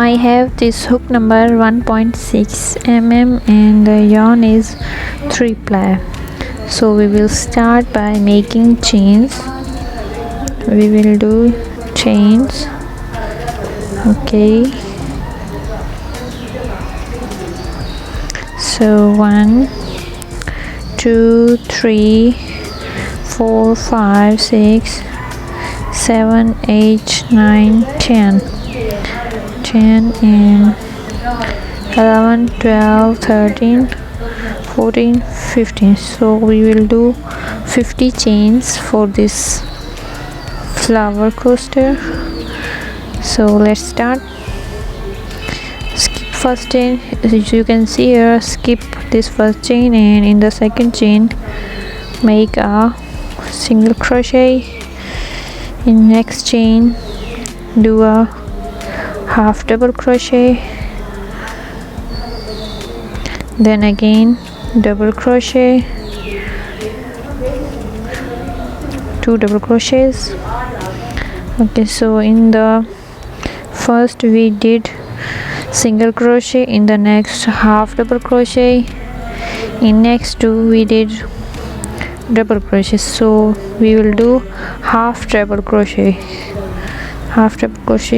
I have this hook number 1.6 mm and the yarn is 3 ply. So we will start by making chains. We will do chains. Okay, so 1 2 3 4 5 6 7 8 9 10 and 11 12 13 14 15. So we will do 50 chains for this flower coaster. So let's start. Skip first chain, as you can see here. Skip this first chain and in the second chain make a single crochet. In next chain do a half double crochet, then again double crochet, 2 double crochets. Okay, so in the first we did single crochet, in the next half double crochet, in next 2 we did double crochet. So we will do half double crochet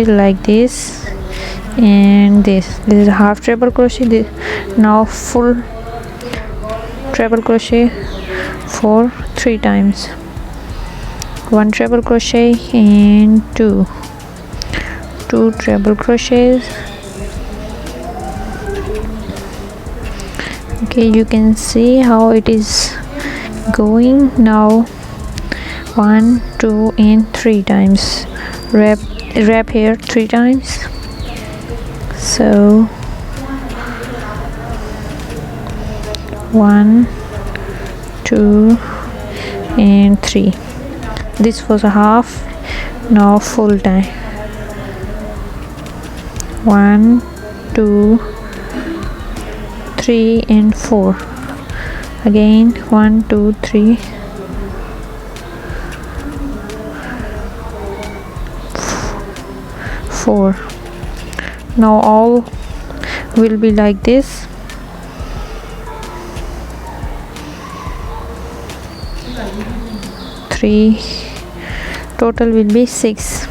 like this, and this is half treble crochet. Now full treble crochet for 3 times, 1 treble crochet and 2 treble crochets. Okay, you can see how it is going. Now 1 2 and 3 times, wrap here 3 times. So 1 2 and 3. This was a half, now full time. 1 2 3 and 4. Again 1 2 3 4. Now all will be like this. 3, total will be 6,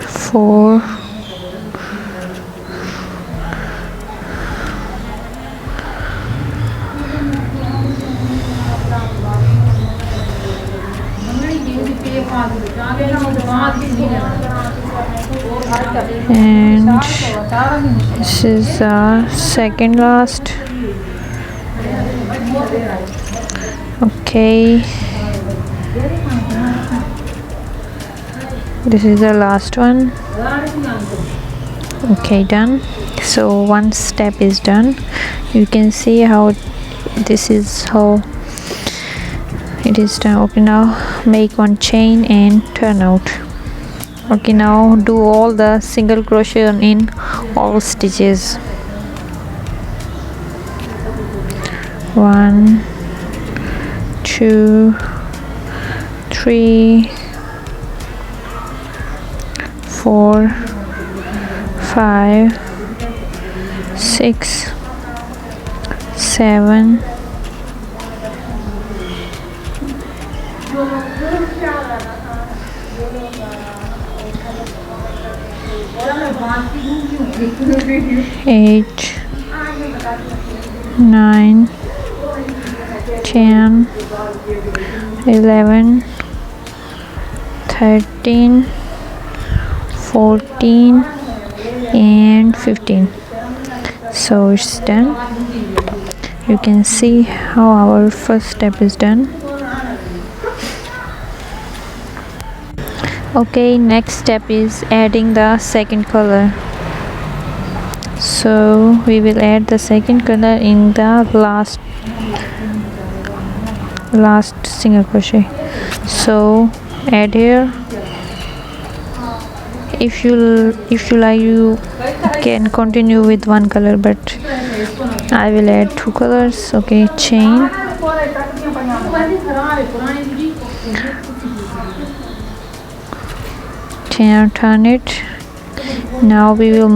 4, 5, and this is the second last. Okay, this is the last one. Okay, done. So one step is done. You can see how this is how it is done. Okay, now make 1 chain and turn out. Okay, now do all the single crochet in all stitches. 1 2 3 4 5 6 7 8 9 10 11 13 14 and 15. So it's done. You can see how our first step is done. Okay, next step is adding the second color. So we will add the second color in the last single crochet. So add here. If you like, you can continue with 1 color, but I will add 2 colors. Okay, chain, turn it. Now we will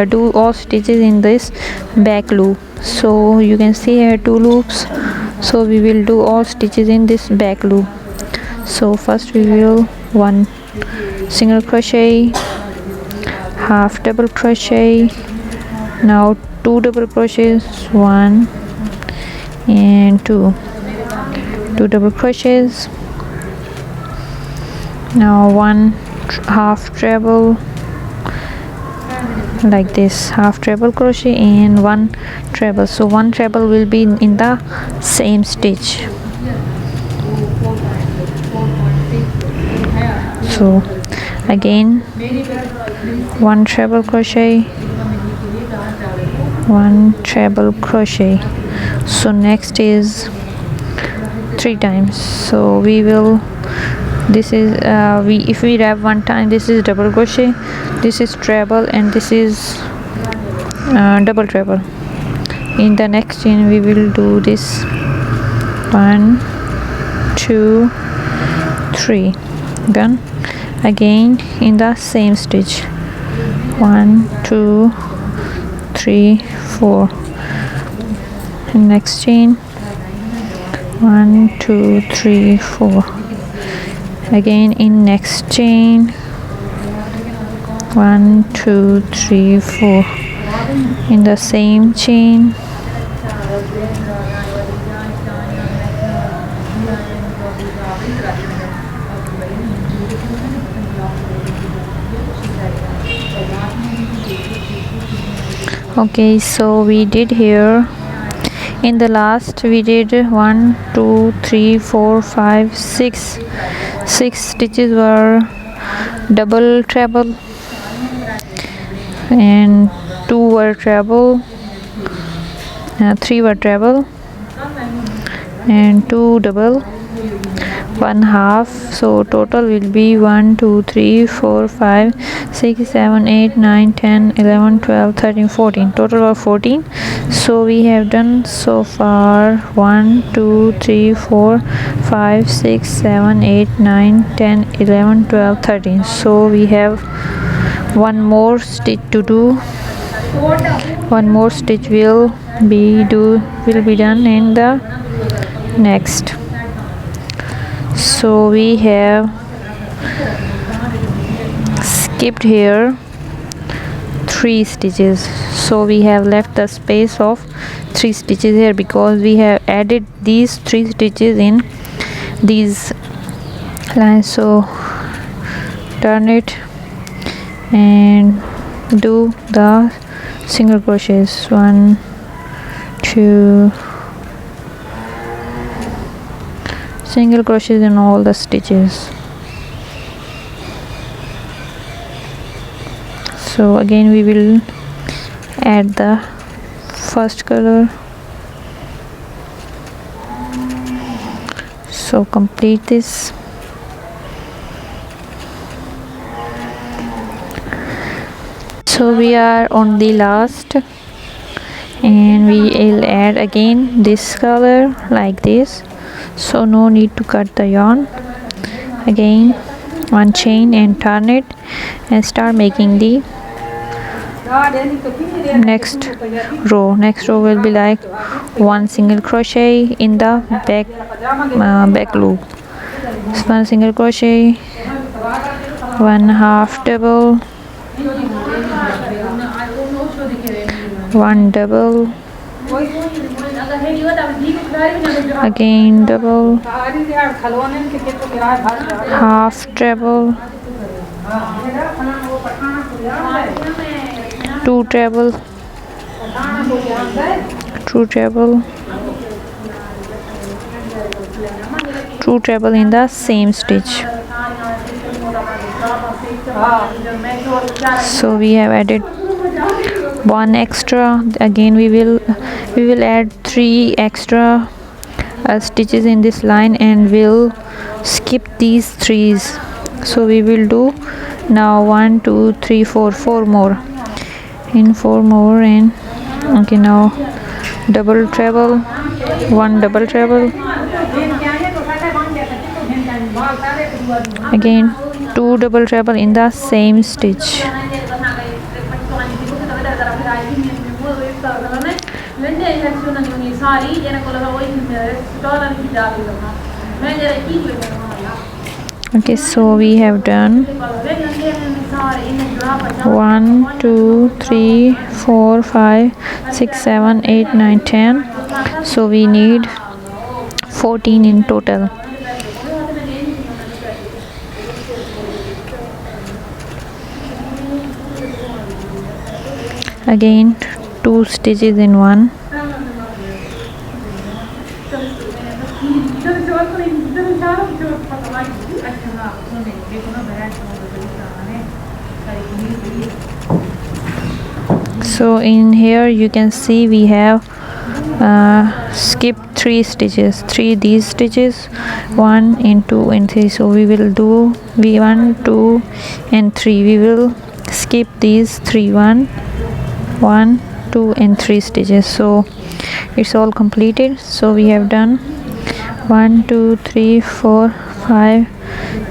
do all stitches in this back loop. So you can see here 2 loops, so we will do all stitches in this back loop. So first we will 1 single crochet, half double crochet, now 2 double crochets, 1 and 2 double crochets, now 1 half treble, like this, half treble crochet and 1 treble. So 1 treble will be in the same stitch. So again 1 treble crochet, 1 treble crochet. So next is 3 times. So we will, this is if we wrap 1 time, this is double crochet, this is treble, and this is double treble. In the next chain we will do this 1 2 3, done. Again in the same stitch, 1 2 3 4, and next chain 1 2 3 4, again in next chain 1 2 3 4, in the same chain okay. So we did here, in the last we did 1 2 3 4 5 6 stitches were double treble and 2 were treble, 3 were treble and 2 double, 1 half. So total will be 1 2 3 4 5 6 7 8 9 10 11 12 13 14, total of 14. So we have done so far 1 2 3 4 5 6 7 8 9 10 11 12 13. So we have one more stitch to do. One more stitch will be done in the next. So we have skipped here 3 stitches, so we have left the space of 3 stitches here because we have added these 3 stitches in these lines. So turn it and do the single crochets, 1 2 single crochets in all the stitches. So again we will add the first color. So complete this. So we are on the last, and we will add again this color like this. So no need to cut the yarn. Again 1 chain and turn it and start making the next row. Next row will be like 1 single crochet in the back loop. 1 single crochet, 1 half double, 1 double, again double, half treble, 2 treble, 2 treble, 2 treble in the same stitch. So we have added 1 extra. Again we will add 3 extra stitches in this line, and we'll skip these 3s. So we will do now 1 2 3 4 more, in 4 more, and okay, now double treble, 1 double treble, again 2 double treble in the same stitch. Okay, so we have done 1 2 3 4 5 6 7 8 9 10, so we need 14 in total. Again 2 stitches in one. So in here you can see we have skipped 3 stitches, 3 these stitches, 1 and 2 and 3, so we will do V1 2 and 3. We will skip these 3, 1 2 and 3 stitches, so it's all completed. So we have done 1 2 3 4 5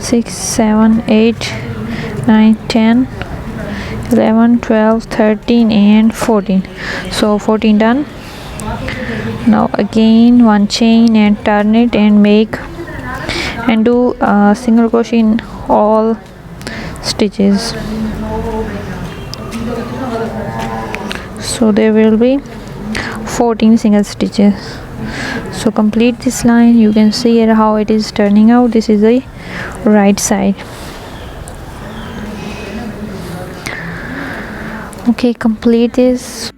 6 7 8 9 10 11 12 13 and 14, so 14 done. Now again one chain and turn it and make and do single crochet in all stitches, so there will be 14 single stitches. So complete this line. You can see here how it is turning out. This is the right side. Okay, complete this.